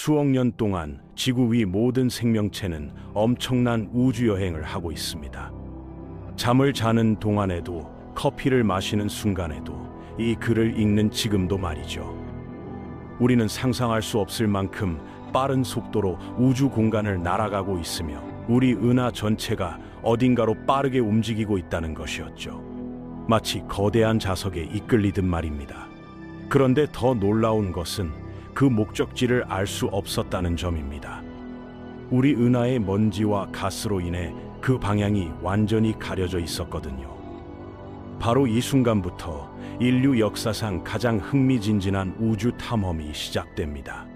수억 년 동안 지구 위 모든 생명체는 엄청난 우주여행을 하고 있습니다. 잠을 자는 동안에도, 커피를 마시는 순간에도, 이 글을 읽는 지금도 말이죠. 우리는 상상할 수 없을 만큼 빠른 속도로 우주 공간을 날아가고 있으며 우리 은하 전체가 어딘가로 빠르게 움직이고 있다는 것이었죠. 마치 거대한 자석에 이끌리듯 말입니다. 그런데 더 놀라운 것은 그 목적지를 알 수 없었다는 점입니다. 우리 은하의 먼지와 가스로 인해 그 방향이 완전히 가려져 있었거든요. 바로 이 순간부터 인류 역사상 가장 흥미진진한 우주 탐험이 시작됩니다.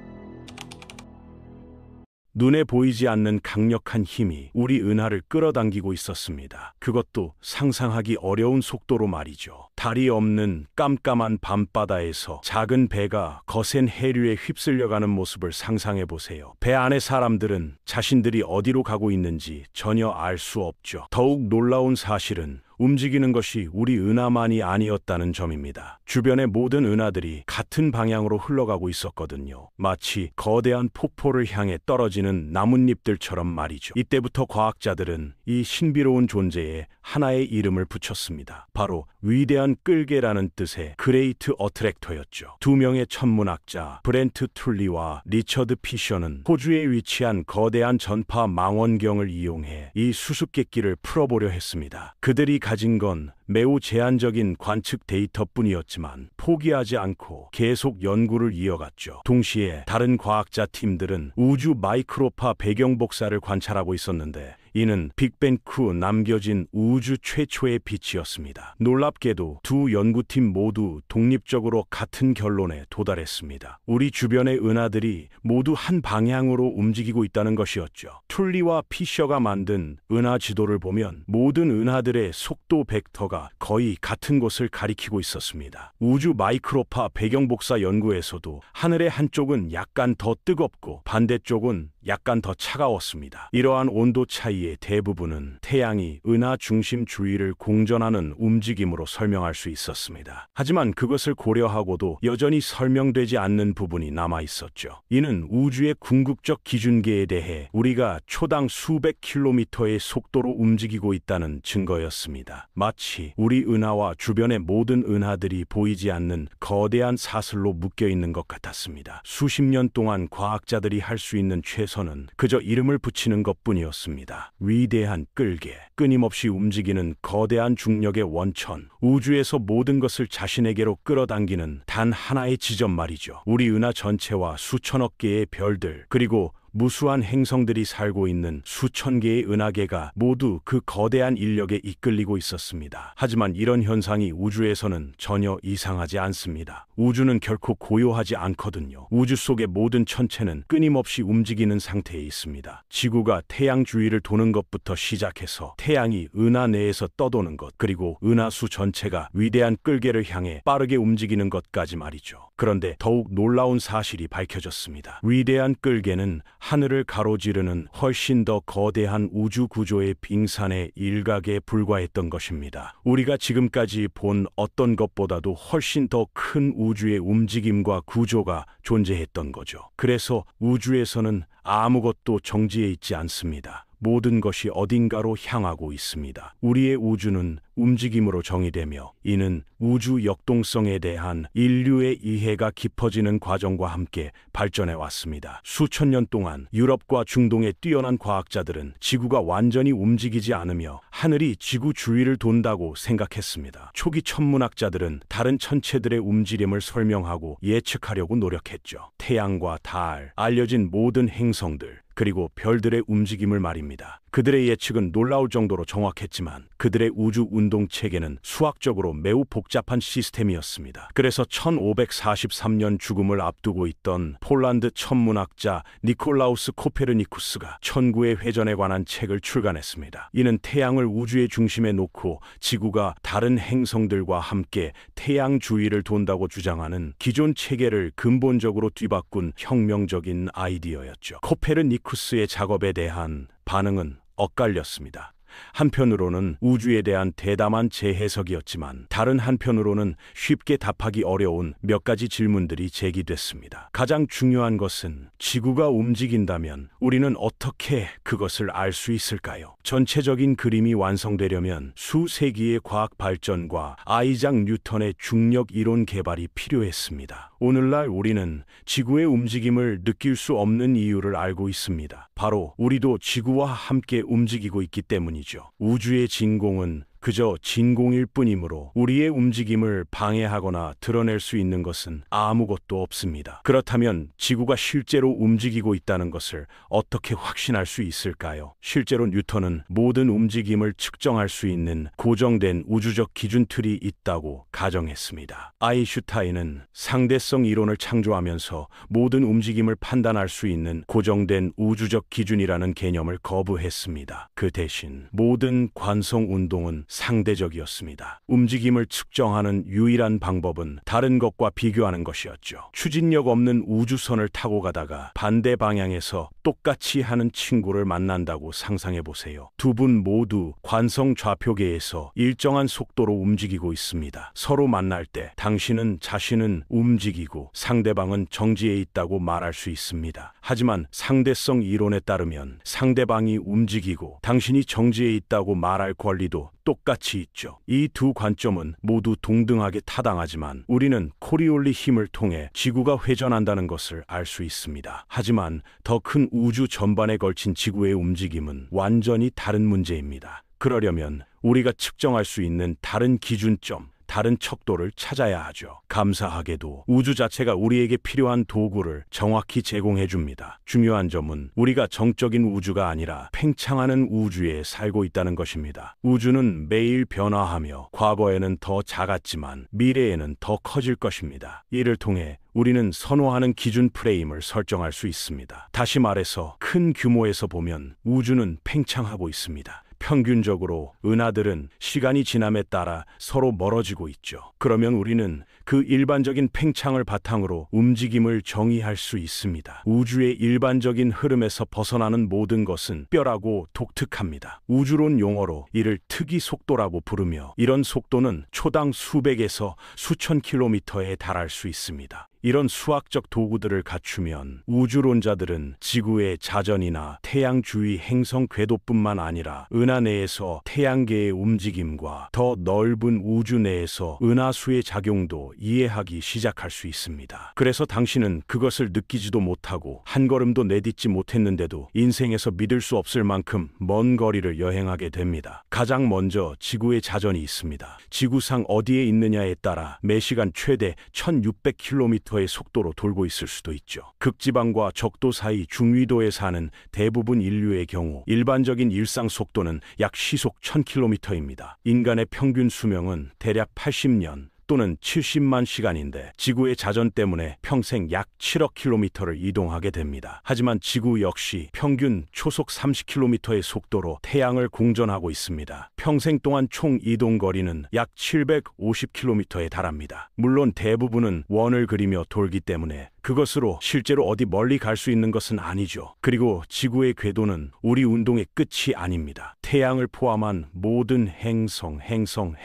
눈에 보이지 않는 강력한 힘이 우리 은하를 끌어당기고 있었습니다. 그것도 상상하기 어려운 속도로 말이죠. 달이 없는 깜깜한 밤바다에서 작은 배가 거센 해류에 휩쓸려가는 모습을 상상해 보세요. 배 안의 사람들은 자신들이 어디로 가고 있는지 전혀 알 수 없죠. 더욱 놀라운 사실은 움직이는 것이 우리 은하만이 아니었다는 점입니다. 주변의 모든 은하들이 같은 방향으로 흘러가고 있었거든요. 마치 거대한 폭포를 향해 떨어지는 나뭇잎들처럼 말이죠. 이때부터 과학자들은 이 신비로운 존재에 하나의 이름을 붙였습니다. 바로 위대한 끌개라는 뜻의 그레이트 어트랙터였죠. 두 명의 천문학자 브렌트 툴리와 리처드 피셔는 호주에 위치한 거대한 전파 망원경을 이용해 이 수수께끼를 풀어보려 했습니다. 그들이 가진 건 매우 제한적인 관측 데이터뿐이었지만 포기하지 않고 계속 연구를 이어갔죠. 동시에 다른 과학자 팀들은 우주 마이크로파 배경 복사를 관찰하고 있었는데 이는 빅뱅 후 남겨진 우주 최초의 빛이었습니다. 놀랍게도 두 연구팀 모두 독립적으로 같은 결론에 도달했습니다. 우리 주변의 은하들이 모두 한 방향으로 움직이고 있다는 것이었죠. 툴리와 피셔가 만든 은하 지도를 보면 모든 은하들의 속도 벡터가 거의 같은 곳을 가리키고 있었습니다. 우주 마이크로파 배경 복사 연구에서도 하늘의 한쪽은 약간 더 뜨겁고 반대쪽은 약간 더 차가웠습니다. 이러한 온도 차이의 대부분은 태양이 은하 중심 주위를 공전하는 움직임으로 설명할 수 있었습니다. 하지만 그것을 고려하고도 여전히 설명되지 않는 부분이 남아 있었죠. 이는 우주의 궁극적 기준계에 대해 우리가 초당 수백 킬로미터의 속도로 움직이고 있다는 증거였습니다. 마치 우리 은하와 주변의 모든 은하들이 보이지 않는 거대한 사슬로 묶여 있는 것 같았습니다. 수십 년 동안 과학자들이 할 수 있는 최선은 그저 이름을 붙이는 것뿐이었습니다. 위대한 끌개, 끊임없이 움직이는 거대한 중력의 원천, 우주에서 모든 것을 자신에게로 끌어당기는 단 하나의 지점 말이죠. 우리 은하 전체와 수천억 개의 별들, 그리고 무수한 행성들이 살고 있는 수천 개의 은하계가 모두 그 거대한 인력에 이끌리고 있었습니다. 하지만 이런 현상이 우주에서는 전혀 이상하지 않습니다. 우주는 결코 고요하지 않거든요. 우주 속의 모든 천체는 끊임없이 움직이는 상태에 있습니다. 지구가 태양 주위를 도는 것부터 시작해서 태양이 은하 내에서 떠도는 것, 그리고 은하수 전체가 위대한 끌개를 향해 빠르게 움직이는 것까지 말이죠. 그런데 더욱 놀라운 사실이 밝혀졌습니다. 위대한 끌개는 하늘을 가로지르는 훨씬 더 거대한 우주 구조의 빙산의 일각에 불과했던 것입니다. 우리가 지금까지 본 어떤 것보다도 훨씬 더 큰 우주의 움직임과 구조가 존재했던 거죠. 그래서 우주에서는 아무것도 정지해 있지 않습니다. 모든 것이 어딘가로 향하고 있습니다. 우리의 우주는 움직임으로 정의되며 이는 우주 역동성에 대한 인류의 이해가 깊어지는 과정과 함께 발전해 왔습니다. 수천 년 동안 유럽과 중동의 뛰어난 과학자들은 지구가 완전히 움직이지 않으며 하늘이 지구 주위를 돈다고 생각했습니다. 초기 천문학자들은 다른 천체들의 움직임을 설명하고 예측하려고 노력했죠. 태양과 달, 알려진 모든 행성들, 그리고 별들의 움직임을 말입니다. 그들의 예측은 놀라울 정도로 정확했지만 그들의 우주 운동 체계는 수학적으로 매우 복잡한 시스템이었습니다. 그래서 1543년 죽음을 앞두고 있던 폴란드 천문학자 니콜라우스 코페르니쿠스가 천구의 회전에 관한 책을 출간했습니다. 이는 태양을 우주의 중심에 놓고 지구가 다른 행성들과 함께 태양 주위를 돈다고 주장하는 기존 체계를 근본적으로 뒤바꾼 혁명적인 아이디어였죠. 코페르니쿠스의 작업에 대한 반응은 엇갈렸습니다. 한편으로는 우주에 대한 대담한 재해석이었지만 다른 한편으로는 쉽게 답하기 어려운 몇 가지 질문들이 제기됐습니다. 가장 중요한 것은 지구가 움직인다면 우리는 어떻게 그것을 알 수 있을까요? 전체적인 그림이 완성되려면 수세기의 과학 발전과 아이작 뉴턴의 중력 이론 개발이 필요했습니다. 오늘날 우리는 지구의 움직임을 느낄 수 없는 이유를 알고 있습니다. 바로 우리도 지구와 함께 움직이고 있기 때문이죠. 우주의 진공은 그저 진공일 뿐이므로 우리의 움직임을 방해하거나 드러낼 수 있는 것은 아무것도 없습니다. 그렇다면 지구가 실제로 움직이고 있다는 것을 어떻게 확신할 수 있을까요? 실제로 뉴턴은 모든 움직임을 측정할 수 있는 고정된 우주적 기준 틀이 있다고 가정했습니다. 아인슈타인은 상대성 이론을 창조하면서 모든 움직임을 판단할 수 있는 고정된 우주적 기준이라는 개념을 거부했습니다. 그 대신 모든 관성 운동은 상대적이었습니다. 움직임을 측정하는 유일한 방법은 다른 것과 비교하는 것이었죠. 추진력 없는 우주선을 타고 가다가 반대 방향에서 똑같이 하는 친구를 만난다고 상상해 보세요. 두 분 모두 관성 좌표계에서 일정한 속도로 움직이고 있습니다. 서로 만날 때 당신은 자신은 움직이고 상대방은 정지해 있다고 말할 수 있습니다. 하지만 상대성 이론에 따르면 상대방이 움직이고 당신이 정지해 있다고 말할 권리도 똑같이 있죠. 이 두 관점은 모두 동등하게 타당하지만 우리는 코리올리 힘을 통해 지구가 회전한다는 것을 알 수 있습니다. 하지만 더 큰 우주 전반에 걸친 지구의 움직임은 완전히 다른 문제입니다. 그러려면 우리가 측정할 수 있는 다른 기준점, 다른 척도를 찾아야 하죠. 감사하게도 우주 자체가 우리에게 필요한 도구를 정확히 제공해 줍니다. 중요한 점은 우리가 정적인 우주가 아니라 팽창하는 우주에 살고 있다는 것입니다. 우주는 매일 변화하며 과거에는 더 작았지만 미래에는 더 커질 것입니다. 이를 통해 우리는 선호하는 기준 프레임을 설정할 수 있습니다. 다시 말해서 큰 규모에서 보면 우주는 팽창하고 있습니다. 평균적으로 은하들은 시간이 지남에 따라 서로 멀어지고 있죠. 그러면 우리는 그 일반적인 팽창을 바탕으로 움직임을 정의할 수 있습니다. 우주의 일반적인 흐름에서 벗어나는 모든 것은 특별하고 독특합니다. 우주론 용어로 이를 특이 속도라고 부르며 이런 속도는 초당 수백에서 수천 킬로미터에 달할 수 있습니다. 이런 수학적 도구들을 갖추면 우주론자들은 지구의 자전이나 태양 주위 행성 궤도뿐만 아니라 은하 내에서 태양계의 움직임과 더 넓은 우주 내에서 은하수의 작용도 이해하기 시작할 수 있습니다. 그래서 당신은 그것을 느끼지도 못하고 한 걸음도 내딛지 못했는데도 인생에서 믿을 수 없을 만큼 먼 거리를 여행하게 됩니다. 가장 먼저 지구의 자전이 있습니다. 지구상 어디에 있느냐에 따라 매시간 최대 1600km 의 속도로 돌고 있을 수도 있죠. 극지방과 적도 사이 중위도에 사는 대부분 인류의 경우 일반적인 일상 속도는 약 시속 1000km입니다. 인간의 평균 수명은 대략 80년 또는 70만 시간인데 지구의 자전 때문에 평생 약 7억 킬로미터를 이동하게 됩니다. 하지만 지구 역시 평균 초속 30km의 속도로 태양을 공전하고 있습니다. 평생 동안 총 이동 거리는 약 750km에 달합니다. 물론 대부분은 원을 그리며 돌기 때문에 그것으로 실제로 어디 멀리 갈 수 있는 것은 아니죠. 그리고 지구의 궤도는 우리 운동의 끝이 아닙니다. 태양을 포함한 모든 행성, 해성,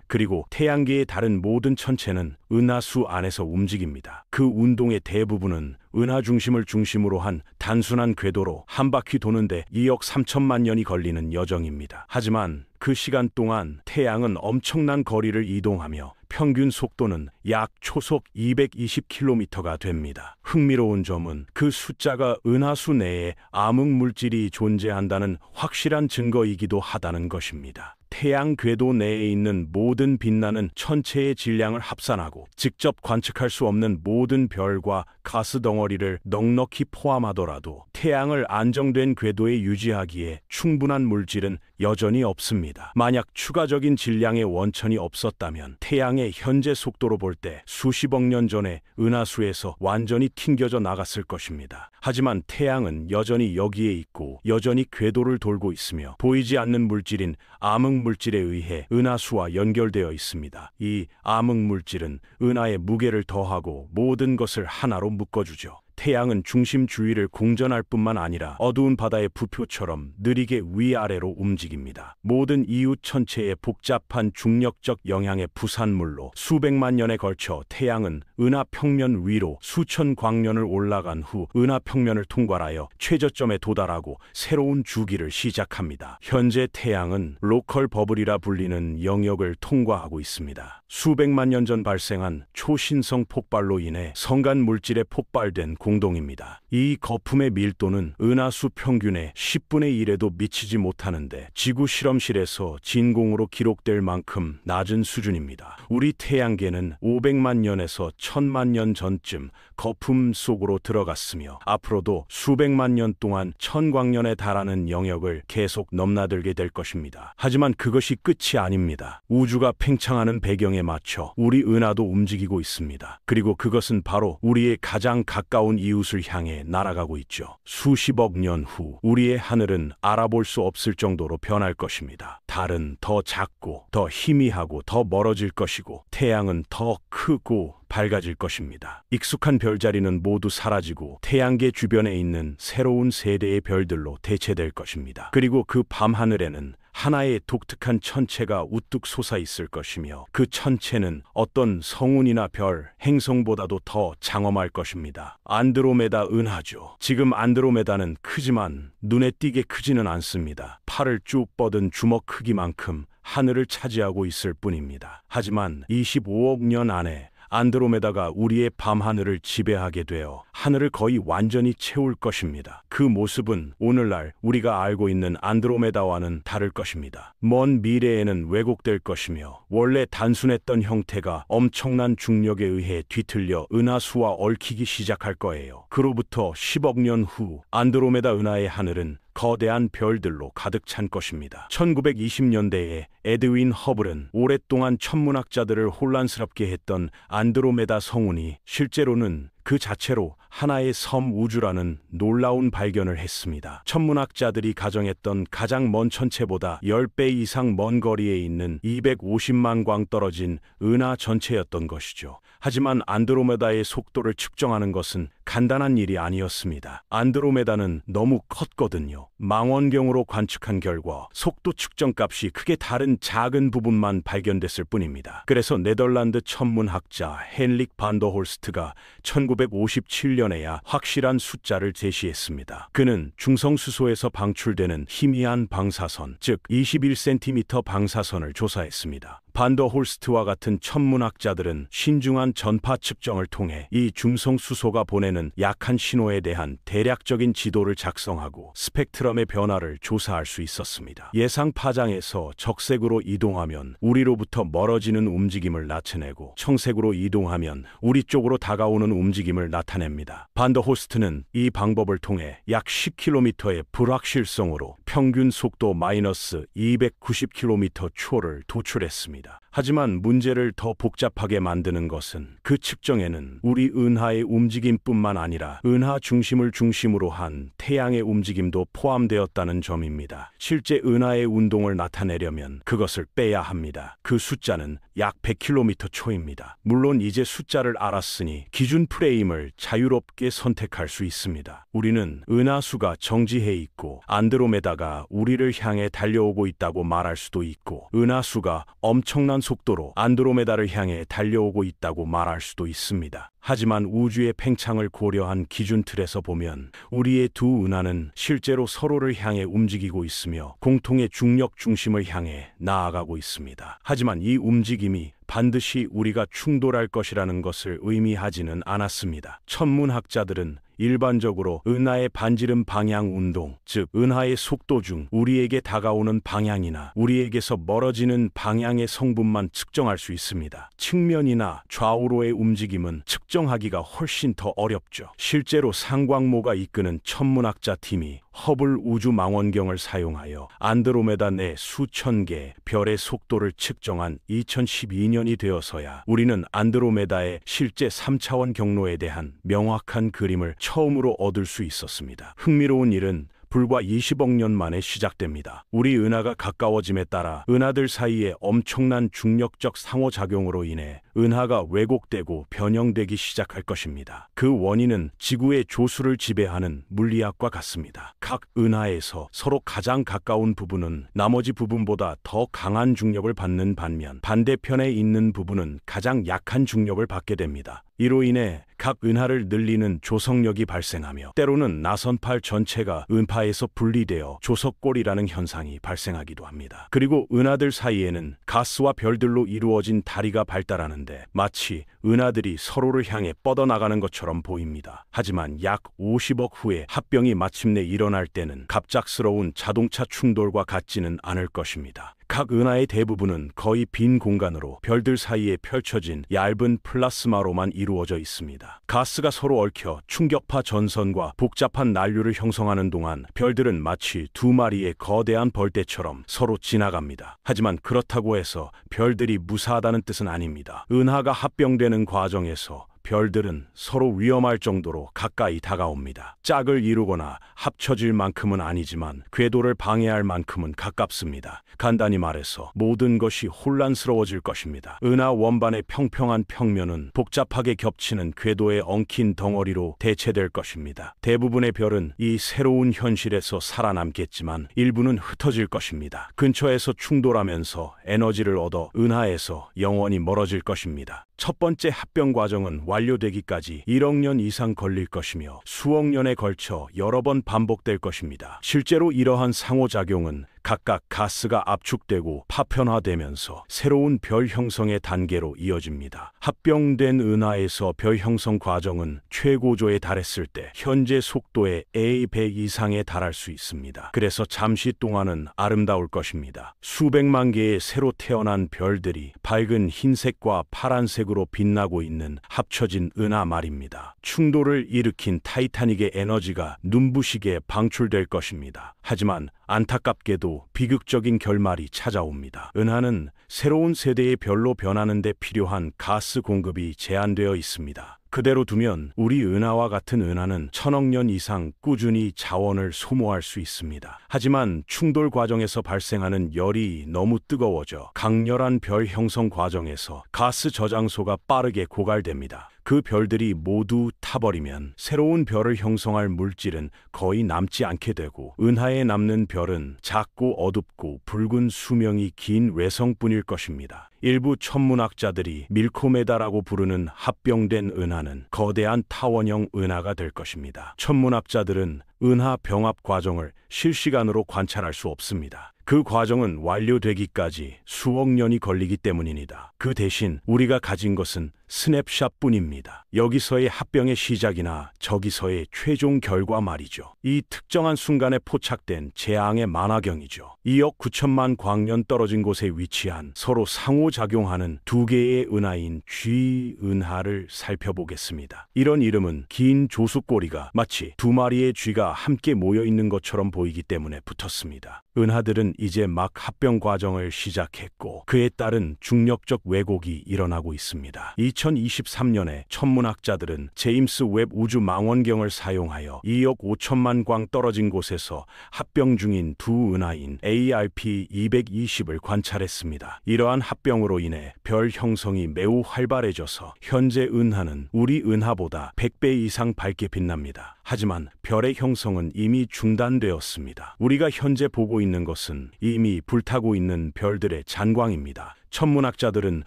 그리고 태양계의 다른 모든 천체는 은하수 안에서 움직입니다. 그 운동의 대부분은 은하 중심을 중심으로 한 단순한 궤도로 한 바퀴 도는데 2억 3천만 년이 걸리는 여정입니다. 하지만 그 시간 동안 태양은 엄청난 거리를 이동하며 평균 속도는 약 초속 220km가 됩니다. 흥미로운 점은 그 숫자가 은하수 내에 암흑 물질이 존재한다는 확실한 증거이기도 하다는 것입니다. 태양 궤도 내에 있는 모든 빛나는 천체의 질량을 합산하고 직접 관측할 수 없는 모든 별과 가스 덩어리를 넉넉히 포함하더라도 태양을 안정된 궤도에 유지하기에 충분한 물질은 여전히 없습니다. 만약 추가적인 질량의 원천이 없었다면 태양의 현재 속도로 볼 때 수십억 년 전에 은하수에서 완전히 튕겨져 나갔을 것입니다. 하지만 태양은 여전히 여기에 있고 여전히 궤도를 돌고 있으며 보이지 않는 물질인 암흑 물질에 의해 은하수와 연결되어 있습니다. 이 암흑 물질은 은하의 무게를 더하고 모든 것을 하나로 묶어주죠. 태양은 중심 주위를 공전할 뿐만 아니라 어두운 바다의 부표처럼 느리게 위아래로 움직입니다. 모든 이웃 천체의 복잡한 중력적 영향의 부산물로 수백만 년에 걸쳐 태양은 은하 평면 위로 수천 광년을 올라간 후 은하 평면을 통과하여 최저점에 도달하고 새로운 주기를 시작합니다. 현재 태양은 로컬 버블이라 불리는 영역을 통과하고 있습니다. 수백만 년 전 발생한 초신성 폭발로 인해 성간 물질에 폭발된 공동입니다. 이 거품의 밀도는 은하수 평균의 10분의 1에도 미치지 못하는데 지구 실험실에서 진공으로 기록될 만큼 낮은 수준입니다. 우리 태양계는 500만 년에서 1000만 년 전쯤 거품 속으로 들어갔으며 앞으로도 수백만 년 동안 천광년에 달하는 영역을 계속 넘나들게 될 것입니다. 하지만 그것이 끝이 아닙니다. 우주가 팽창하는 배경에 맞춰 우리 은하도 움직이고 있습니다. 그리고 그것은 바로 우리의 가장 가까운 이웃을 향해 날아가고 있죠. 수십억 년 후 우리의 하늘은 알아볼 수 없을 정도로 변할 것입니다. 달은 더 작고 더 희미하고 더 멀어질 것이고 태양은 더 크고 밝아질 것입니다. 익숙한 별자리는 모두 사라지고 태양계 주변에 있는 새로운 세대의 별들로 대체될 것입니다. 그리고 그 밤하늘에는 하나의 독특한 천체가 우뚝 솟아 있을 것이며 그 천체는 어떤 성운이나 별, 행성보다도 더 장엄할 것입니다. 안드로메다 은하죠. 지금 안드로메다는 크지만 눈에 띄게 크지는 않습니다. 팔을 쭉 뻗은 주먹 크기만큼 하늘을 차지하고 있을 뿐입니다. 하지만 25억 년 안에 안드로메다가 우리의 밤하늘을 지배하게 되어 하늘을 거의 완전히 채울 것입니다. 그 모습은 오늘날 우리가 알고 있는 안드로메다와는 다를 것입니다. 먼 미래에는 왜곡될 것이며 원래 단순했던 형태가 엄청난 중력에 의해 뒤틀려 은하수와 얽히기 시작할 거예요. 그로부터 10억 년 후 안드로메다 은하의 하늘은 거대한 별들로 가득 찬 것입니다. 1920년대에 에드윈 허블은 오랫동안 천문학자들을 혼란스럽게 했던 안드로메다 성운이 실제로는 그 자체로 하나의 섬 우주라는 놀라운 발견을 했습니다. 천문학자들이 가정했던 가장 먼 천체보다 10배 이상 먼 거리에 있는 250만 광 떨어진 은하 전체였던 것이죠. 하지만 안드로메다의 속도를 측정하는 것은 간단한 일이 아니었습니다. 안드로메다는 너무 컸거든요. 망원경으로 관측한 결과 속도 측정 값이 크게 다른 작은 부분만 발견됐을 뿐입니다. 그래서 네덜란드 천문학자 헨릭 반더 홀스트가 1957년에야 확실한 숫자를 제시했습니다. 그는 중성수소에서 방출되는 희미한 방사선, 즉 21cm 방사선을 조사했습니다. 반더 홀스트와 같은 천문학자들은 신중한 전파 측정을 통해 이 중성수소가 보내는 약한 신호에 대한 대략적인 지도를 작성하고 스펙트럼의 변화를 조사할 수 있었습니다. 예상 파장에서 적색으로 이동하면 우리로부터 멀어지는 움직임을 나타내고 청색으로 이동하면 우리 쪽으로 다가오는 움직임을 나타냅니다. 반더 홀스트는 이 방법을 통해 약 10km의 불확실성으로 평균 속도 마이너스 290km 초를 도출했습니다. 하지만 문제를 더 복잡하게 만드는 것은 그 측정에는 우리 은하의 움직임뿐만 아니라 은하 중심을 중심으로 한 태양의 움직임도 포함되었다는 점입니다. 실제 은하의 운동을 나타내려면 그것을 빼야 합니다. 그 숫자는 약 100km 초입니다. 물론 이제 숫자를 알았으니 기준 프레임을 자유롭게 선택할 수 있습니다. 우리는 은하수가 정지해 있고 안드로메다가 우리를 향해 달려오고 있다고 말할 수도 있고 은하수가 엄청난 속도로 안드로메다를 향해 달려오고 있다고 말할 수도 있습니다. 하지만 우주의 팽창을 고려한 기준 틀에서 보면 우리의 두 은하는 실제로 서로를 향해 움직이고 있으며 공통의 중력 중심을 향해 나아가고 있습니다. 하지만 이 움직임이 반드시 우리가 충돌할 것이라는 것을 의미하지는 않았습니다. 천문학자들은 일반적으로 은하의 반지름 방향 운동, 즉 은하의 속도 중 우리에게 다가오는 방향이나 우리에게서 멀어지는 방향의 성분만 측정할 수 있습니다. 측면이나 좌우로의 움직임은 측정하기가 훨씬 더 어렵죠. 실제로 상광모가 이끄는 천문학자 팀이 허블 우주 망원경을 사용하여 안드로메다 내 수천 개 별의 속도를 측정한 2012년이 되어서야 우리는 안드로메다의 실제 3차원 경로에 대한 명확한 그림을 처음으로 얻을 수 있었습니다. 흥미로운 일은 불과 20억 년 만에 시작됩니다. 우리 은하가 가까워짐에 따라 은하들 사이의 엄청난 중력적 상호작용으로 인해 은하가 왜곡되고 변형되기 시작할 것입니다. 그 원인은 지구의 조수를 지배하는 물리학과 같습니다. 각 은하에서 서로 가장 가까운 부분은 나머지 부분보다 더 강한 중력을 받는 반면 반대편에 있는 부분은 가장 약한 중력을 받게 됩니다. 이로 인해 각 은하를 늘리는 조석력이 발생하며 때로는 나선팔 전체가 은파에서 분리되어 조석골이라는 현상이 발생하기도 합니다. 그리고 은하들 사이에는 가스와 별들로 이루어진 다리가 발달하는데 마치 은하들이 서로를 향해 뻗어나가는 것처럼 보입니다. 하지만 약 50억 후에 합병이 마침내 일어날 때는 갑작스러운 자동차 충돌과 같지는 않을 것입니다. 각 은하의 대부분은 거의 빈 공간으로 별들 사이에 펼쳐진 얇은 플라스마로만 이루어져 있습니다. 가스가 서로 얽혀 충격파 전선과 복잡한 난류를 형성하는 동안 별들은 마치 두 마리의 거대한 벌떼처럼 서로 지나갑니다. 하지만 그렇다고 해서 별들이 무사하다는 뜻은 아닙니다. 은하가 합병되는 과정에서 별들은 서로 위험할 정도로 가까이 다가옵니다. 짝을 이루거나 합쳐질 만큼은 아니지만 궤도를 방해할 만큼은 가깝습니다. 간단히 말해서 모든 것이 혼란스러워질 것입니다. 은하 원반의 평평한 평면은 복잡하게 겹치는 궤도에 엉킨 덩어리로 대체될 것입니다. 대부분의 별은 이 새로운 현실에서 살아남겠지만 일부는 흩어질 것입니다. 근처에서 충돌하면서 에너지를 얻어 은하에서 영원히 멀어질 것입니다. 첫 번째 합병 과정은 완료되기까지 1억 년 이상 걸릴 것이며 수억 년에 걸쳐 여러 번 반복될 것입니다. 실제로 이러한 상호작용은 각각 가스가 압축되고 파편화되면서 새로운 별 형성의 단계로 이어집니다. 합병된 은하에서 별 형성 과정은 최고조에 달했을 때 현재 속도의 A100 이상에 달할 수 있습니다. 그래서 잠시 동안은 아름다울 것입니다. 수백만 개의 새로 태어난 별들이 밝은 흰색과 파란색으로 빛나고 있는 합쳐진 은하 말입니다. 충돌을 일으킨 타이타닉의 에너지가 눈부시게 방출될 것입니다. 하지만 안타깝게도 비극적인 결말이 찾아옵니다. 은하는 새로운 세대의 별로 변하는 데 필요한 가스 공급이 제한되어 있습니다. 그대로 두면 우리 은하와 같은 은하는 1000억 년 이상 꾸준히 자원을 소모할 수 있습니다. 하지만 충돌 과정에서 발생하는 열이 너무 뜨거워져 강렬한 별 형성 과정에서 가스 저장소가 빠르게 고갈됩니다. 그 별들이 모두 타버리면 새로운 별을 형성할 물질은 거의 남지 않게 되고 은하에 남는 별은 작고 어둡고 붉은 수명이 긴 외성뿐일 것입니다. 일부 천문학자들이 밀코메다라고 부르는 합병된 은하는 거대한 타원형 은하가 될 것입니다. 천문학자들은 은하 병합 과정을 실시간으로 관찰할 수 없습니다. 그 과정은 완료되기까지 수억 년이 걸리기 때문입니다. 그 대신 우리가 가진 것은 스냅샷뿐입니다. 여기서의 합병의 시작이나 저기서의 최종 결과 말이죠. 이 특정한 순간에 포착된 재앙의 만화경이죠. 2억 9천만 광년 떨어진 곳에 위치한 서로 상호작용하는 두 개의 은하인 G 은하를 살펴보겠습니다. 이런 이름은 긴 조수꼬리가 마치 두 마리의 쥐가 함께 모여 있는 것처럼 보이기 때문에 붙었습니다. 은하들은 이제 막 합병 과정을 시작했고 그에 따른 중력적 왜곡이 일어나고 있습니다. 2023년에 천문학자들은 제임스 웹 우주 망원경을 사용하여 2억 5천만 광 떨어진 곳에서 합병 중인 두 은하인 ARP220을 관찰했습니다. 이러한 합병으로 인해 별 형성이 매우 활발해져서 현재 은하는 우리 은하보다 100배 이상 밝게 빛납니다. 하지만 별의 형성은 이미 중단되었습니다. 우리가 현재 보고 있는 것은 이미 불타고 있는 별들의 잔광입니다. 천문학자들은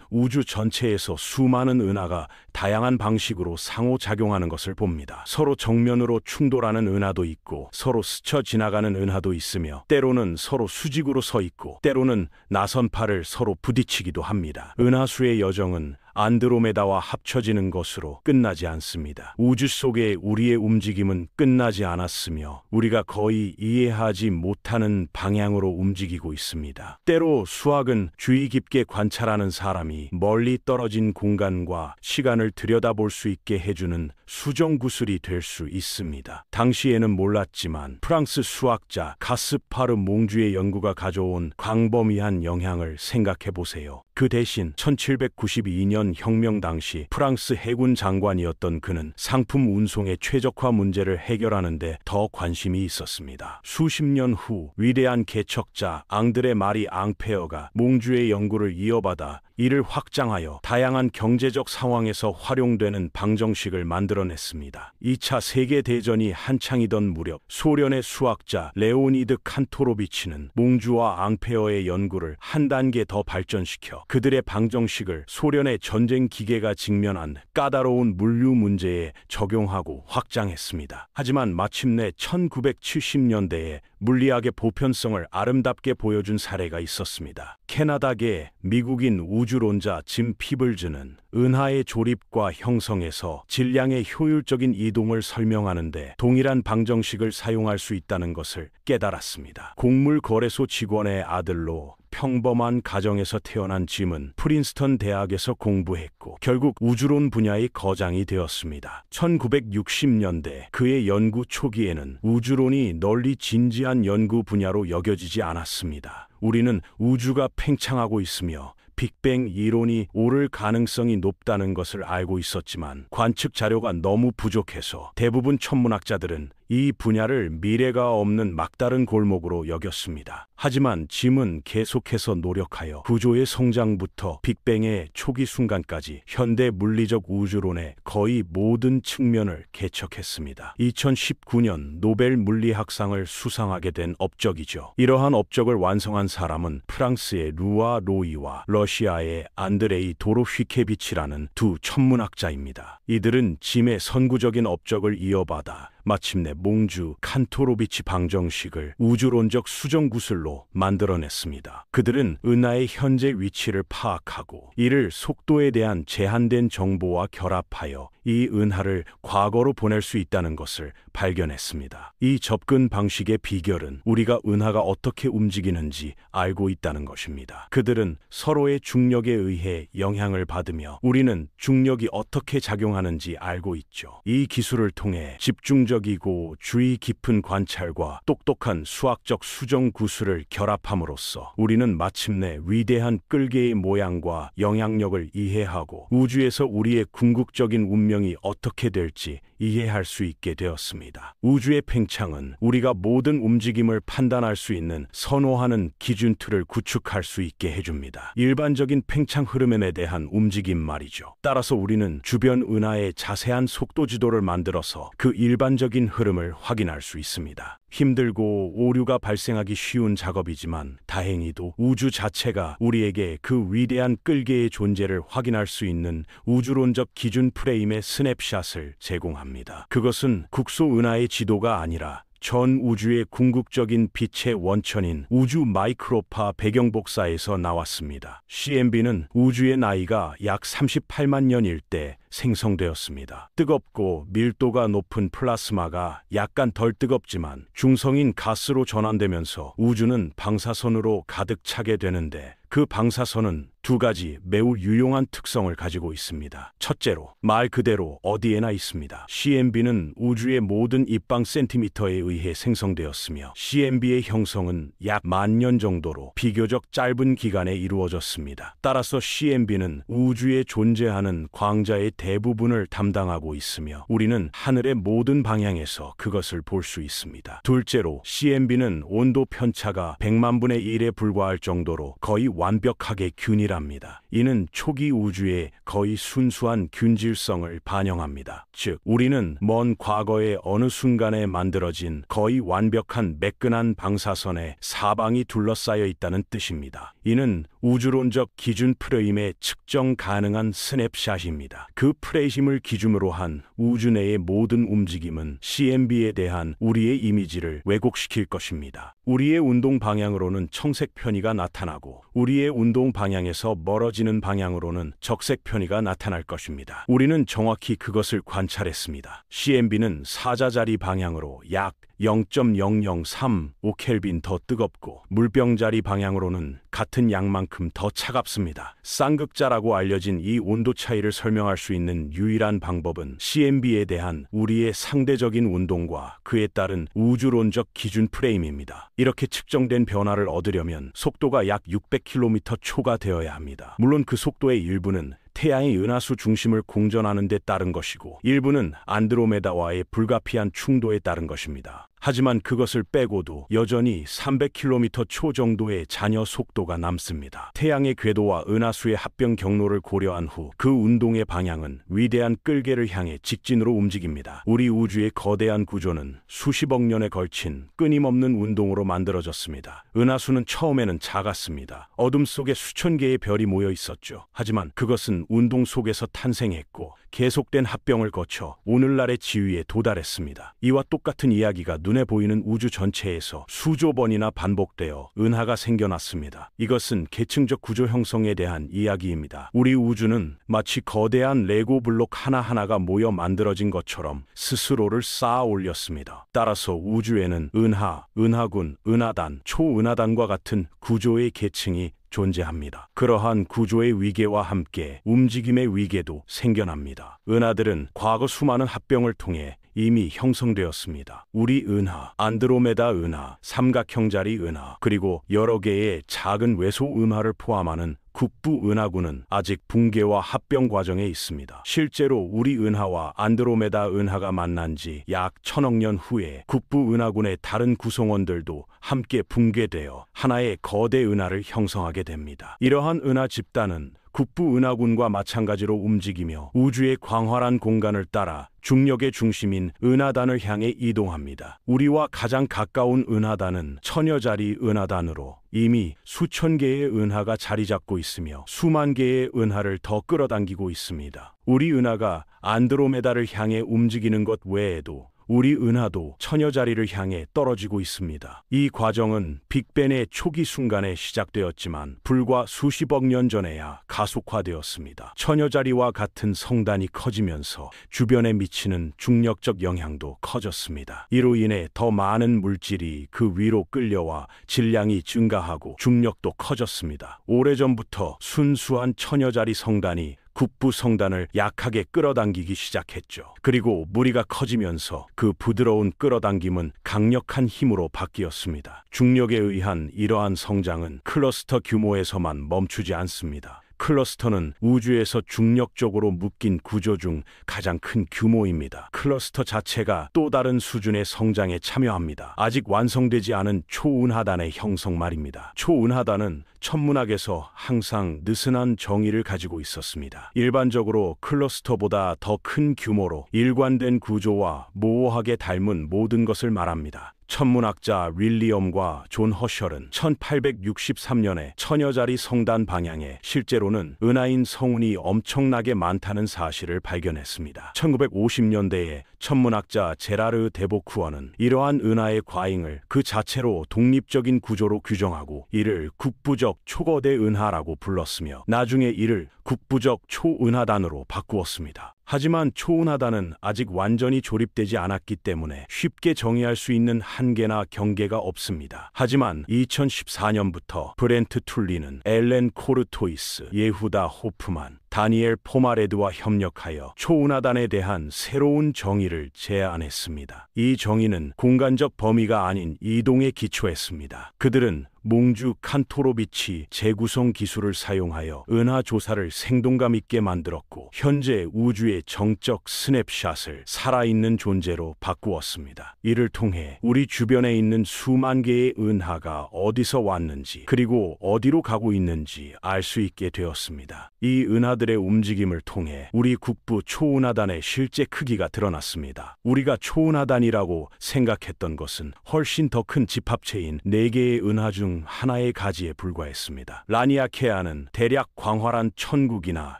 우주 전체에서 수많은 은하가 다양한 방식으로 상호작용하는 것을 봅니다. 서로 정면으로 충돌하는 은하도 있고 서로 스쳐 지나가는 은하도 있으며 때로는 서로 수직으로 서 있고 때로는 나선팔을 서로 부딪히기도 합니다. 은하수의 여정은 안드로메다와 합쳐지는 것으로 끝나지 않습니다. 우주 속의 우리의 움직임은 끝나지 않았으며 우리가 거의 이해하지 못하는 방향으로 움직이고 있습니다. 때로 수학은 주의 깊게 관찰하는 사람이 멀리 떨어진 공간과 시간을 들여다볼 수 있게 해주는 수정구슬이 될 수 있습니다. 당시에는 몰랐지만 프랑스 수학자 가스파르 몽주의 연구가 가져온 광범위한 영향을 생각해 보세요. 그 대신 1792년 혁명 당시 프랑스 해군 장관이었던 그는 상품 운송의 최적화 문제를 해결하는 데 더 관심이 있었습니다. 수십 년 후 위대한 개척자 앙드레 마리 앙페어가 몽주의 연구를 이어받아 이를 확장하여 다양한 경제적 상황에서 활용되는 방정식을 만들어냈습니다. 2차 세계대전이 한창이던 무렵 소련의 수학자 레오니드 칸토로비치는 몽주와 앙페어의 연구를 한 단계 더 발전시켜 그들의 방정식을 소련의 전쟁 기계가 직면한 까다로운 물류 문제에 적용하고 확장했습니다. 하지만 마침내 1970년대에 물리학의 보편성을 아름답게 보여준 사례가 있었습니다. 캐나다계 미국인 우주론자 짐 피블즈는 은하의 조립과 형성에서 질량의 효율적인 이동을 설명하는데 동일한 방정식을 사용할 수 있다는 것을 깨달았습니다. 곡물거래소 직원의 아들로 평범한 가정에서 태어난 짐은 프린스턴 대학에서 공부했고 결국 우주론 분야의 거장이 되었습니다. 1960년대 그의 연구 초기에는 우주론이 널리 진지한 연구 분야로 여겨지지 않았습니다. 우리는 우주가 팽창하고 있으며 빅뱅 이론이 옳을 가능성이 높다는 것을 알고 있었지만 관측 자료가 너무 부족해서 대부분 천문학자들은 이 분야를 미래가 없는 막다른 골목으로 여겼습니다. 하지만 짐은 계속해서 노력하여 구조의 성장부터 빅뱅의 초기 순간까지 현대 물리적 우주론의 거의 모든 측면을 개척했습니다. 2019년 노벨 물리학상을 수상하게 된 업적이죠. 이러한 업적을 완성한 사람은 프랑스의 루아 로이와 러시아의 안드레이 도로휘케비치라는 두 천문학자입니다. 이들은 짐의 선구적인 업적을 이어받아 마침내 몽주 칸토로비치 방정식을 우주론적 수정구슬로 만들어냈습니다. 그들은 은하의 현재 위치를 파악하고 이를 속도에 대한 제한된 정보와 결합하여 이 은하를 과거로 보낼 수 있다는 것을 발견했습니다. 이 접근 방식의 비결은 우리가 은하가 어떻게 움직이는지 알고 있다는 것입니다. 그들은 서로의 중력에 의해 영향을 받으며 우리는 중력이 어떻게 작용하는지 알고 있죠. 이 기술을 통해 집중적이고 주의 깊은 관찰과 똑똑한 수학적 수정 구술을 결합함으로써 우리는 마침내 위대한 끌개의 모양과 영향력을 이해하고 우주에서 우리의 궁극적인 운명이 어떻게 될지 이해할 수 있게 되었습니다. 우주의 팽창은 우리가 모든 움직임을 판단할 수 있는 선호하는 기준틀을 구축할 수 있게 해줍니다. 일반적인 팽창 흐름에 대한 움직임 말이죠. 따라서 우리는 주변 은하의 자세한 속도 지도를 만들어서 그 일반적인 흐름을 확인할 수 있습니다. 힘들고 오류가 발생하기 쉬운 작업이지만 다행히도 우주 자체가 우리에게 그 위대한 끌개의 존재를 확인할 수 있는 우주론적 기준 프레임의 스냅샷을 제공합니다. 그것은 국소 은하의 지도가 아니라 전 우주의 궁극적인 빛의 원천인 우주 마이크로파 배경복사에서 나왔습니다. CMB는 우주의 나이가 약 38만 년일 때 생성되었습니다. 뜨겁고 밀도가 높은 플라스마가 약간 덜 뜨겁지만 중성인 가스로 전환되면서 우주는 방사선으로 가득 차게 되는데 그 방사선은 두 가지 매우 유용한 특성을 가지고 있습니다. 첫째로 말 그대로 어디에나 있습니다. CMB는 우주의 모든 입방 센티미터에 의해 생성되었으며 CMB의 형성은 약 10,000년 정도로 비교적 짧은 기간에 이루어졌습니다. 따라서 CMB는 우주에 존재하는 광자의 대부분을 담당하고 있으며 우리는 하늘의 모든 방향에서 그것을 볼 수 있습니다. 둘째로 CMB는 온도 편차가 100만 분의 1에 불과할 정도로 거의 완벽하게 균일합니다. 이는 초기 우주의 거의 순수한 균질성을 반영합니다. 즉, 우리는 먼 과거의 어느 순간에 만들어진 거의 완벽한 매끈한 방사선에 사방이 둘러싸여 있다는 뜻입니다. 이는 우주론적 기준 프레임의 측정 가능한 스냅샷입니다. 그 프레임을 기준으로 한 우주 내의 모든 움직임은 CMB에 대한 우리의 이미지를 왜곡시킬 것입니다. 우리의 운동 방향으로는 청색 편의가 나타나고 우리의 운동 방향에서 멀어지는 방향으로는 적색 편의가 나타날 것입니다. 우리는 정확히 그것을 관찰했습니다. CMB는 사자자리 방향으로 약 0.0035켈빈 더 뜨겁고 물병자리 방향으로는 같은 양만큼 더 차갑습니다. 쌍극자라고 알려진 이 온도 차이를 설명할 수 있는 유일한 방법은 CMB에 대한 우리의 상대적인 운동과 그에 따른 우주론적 기준 프레임입니다. 이렇게 측정된 변화를 얻으려면 속도가 약 600km 초가 되어야 합니다. 물론 그 속도의 일부는 태양의 은하수 중심을 공전하는 데 따른 것이고 일부는 안드로메다와의 불가피한 충돌에 따른 것입니다. 하지만 그것을 빼고도 여전히 300km 초 정도의 잔여 속도가 남습니다. 태양의 궤도와 은하수의 합병 경로를 고려한 후 그 운동의 방향은 위대한 끌개를 향해 직진으로 움직입니다. 우리 우주의 거대한 구조는 수십억 년에 걸친 끊임없는 운동으로 만들어졌습니다. 은하수는 처음에는 작았습니다. 어둠 속에 수천 개의 별이 모여 있었죠. 하지만 그것은 운동 속에서 탄생했고 계속된 합병을 거쳐 오늘날의 지위에 도달했습니다. 이와 똑같은 이야기가 눈에 보이는 우주 전체에서 수조 번이나 반복되어 은하가 생겨났습니다. 이것은 계층적 구조 형성에 대한 이야기입니다. 우리 우주는 마치 거대한 레고 블록 하나하나가 모여 만들어진 것처럼 스스로를 쌓아 올렸습니다. 따라서 우주에는 은하, 은하군, 은하단, 초은하단과 같은 구조의 계층이 존재합니다. 그러한 구조의 위계와 함께 움직임의 위계도 생겨납니다. 은하들은 과거 수많은 합병을 통해 이미 형성되었습니다. 우리 은하, 안드로메다 은하, 삼각형자리 은하, 그리고 여러 개의 작은 외소 은하를 포함하는 국부 은하군은 아직 붕괴와 합병 과정에 있습니다. 실제로 우리 은하와 안드로메다 은하가 만난 지 약 1000억 년 후에 국부 은하군의 다른 구성원들도 함께 붕괴되어 하나의 거대 은하를 형성하게 됩니다. 이러한 은하 집단은 국부 은하군과 마찬가지로 움직이며 우주의 광활한 공간을 따라 중력의 중심인 은하단을 향해 이동합니다. 우리와 가장 가까운 은하단은 천여자리 은하단으로 이미 수천 개의 은하가 자리 잡고 있으며 수만 개의 은하를 더 끌어당기고 있습니다. 우리 은하가 안드로메다를 향해 움직이는 것 외에도 우리 은하도 천여자리를 향해 떨어지고 있습니다. 이 과정은 빅벤의 초기 순간에 시작되었지만 불과 수십억 년 전에야 가속화되었습니다. 천여자리와 같은 성단이 커지면서 주변에 미치는 중력적 영향도 커졌습니다. 이로 인해 더 많은 물질이 그 위로 끌려와 질량이 증가하고 중력도 커졌습니다. 오래전부터 순수한 천여자리 성단이 국부 성단을 약하게 끌어당기기 시작했죠. 그리고 무리가 커지면서 그 부드러운 끌어당김은 강력한 힘으로 바뀌었습니다. 중력에 의한 이러한 성장은 클러스터 규모에서만 멈추지 않습니다. 클러스터는 우주에서 중력적으로 묶인 구조 중 가장 큰 규모입니다. 클러스터 자체가 또 다른 수준의 성장에 참여합니다. 아직 완성되지 않은 초은하단의 형성 말입니다. 초은하단은 천문학에서 항상 느슨한 정의를 가지고 있었습니다. 일반적으로 클러스터보다 더 큰 규모로 일관된 구조와 모호하게 닮은 모든 것을 말합니다. 천문학자 윌리엄과 존 허셜은 1863년에 천여자리 성단 방향에 실제로는 은하인 성운이 엄청나게 많다는 사실을 발견했습니다. 1950년대에 천문학자 제라르 데보쿠어는 이러한 은하의 과잉을 그 자체로 독립적인 구조로 규정하고 이를 국부적 초거대 은하라고 불렀으며 나중에 이를 국부적 초은하단으로 바꾸었습니다. 하지만 초은하단은 아직 완전히 조립되지 않았기 때문에 쉽게 정의할 수 있는 한계나 경계가 없습니다. 하지만 2014년부터 브렌트 툴리는 엘렌 코르토이스, 예후다 호프만, 다니엘 포마레드와 협력하여 초은하단에 대한 새로운 정의를 제안했습니다. 이 정의는 공간적 범위가 아닌 이동에 기초했습니다. 그들은 몽주 칸토로비치 재구성 기술을 사용하여 은하 조사를 생동감 있게 만들었고 현재 우주의 정적 스냅샷을 살아있는 존재로 바꾸었습니다. 이를 통해 우리 주변에 있는 수만 개의 은하가 어디서 왔는지 그리고 어디로 가고 있는지 알 수 있게 되었습니다. 이 은하들의 움직임을 통해 우리 국부 초은하단의 실제 크기가 드러났습니다. 우리가 초은하단이라고 생각했던 것은 훨씬 더 큰 집합체인 4개의 은하 중 하나의 가지에 불과했습니다. 라니아케아는 대략 광활한 천국이나